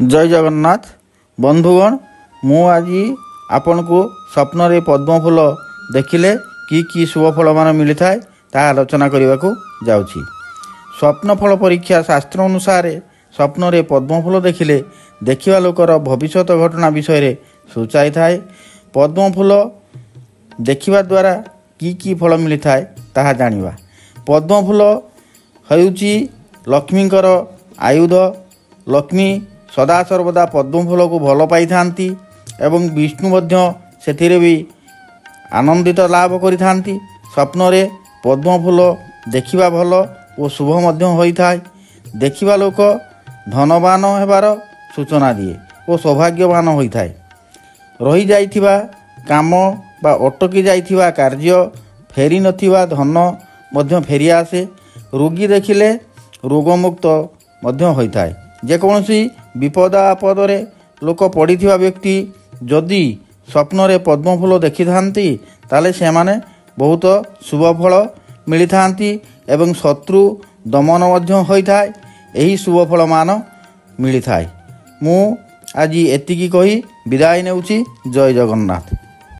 जय जगन्नाथ बंधुगण मु आज आपण को स्वप्न रे पद्म फूल देखिले कि शुभफल मान मिली थाए ता आलोचना करने को जाउछि। स्वप्न फल परीक्षा शास्त्र अनुसार स्वप्न रे पद्म फूल देखिले देखिवा लोकर भविष्य घटना विषय रे सूचाई थाए। पद्म फूल देखिवा द्वारा कि फल मिली थाए ताहा जानिबा। पद्म फूल हेउछि लक्ष्मीकर आयुध। लक्ष्मी सदा सर्वदा पद्म फूल को भल पाई थांती एवं विष्णु मध्य सेथिरे भी आनंदित लाभ करिथांती। स्वप्न रे पद्म फूल देखिबा भल और शुभ मध्य होई थाए। देखिबा लोक धनवान हेबार सूचना दिए और सौभाग्यवान होई थाए। रही जाइथिबा काम बा अटकी जाइथिबा कार्य फेरी नथिबा धन मध्य फेरी आसे। रोगी देखिले रोगमुक्त मध्य होई थाए। जेकोसी विपद आपदरे लोक पड़िथिबा व्यक्ति जदि स्वप्न रे पद्म फूल देखि थांती ताले से माने बहुत शुभ फल मिली थांती एवं शत्रु दमन मध्य होई थाए। एही शुभ फल मान मिली थाए। मु आज एतिकी कही विदाय नेउछि। जय जगन्नाथ।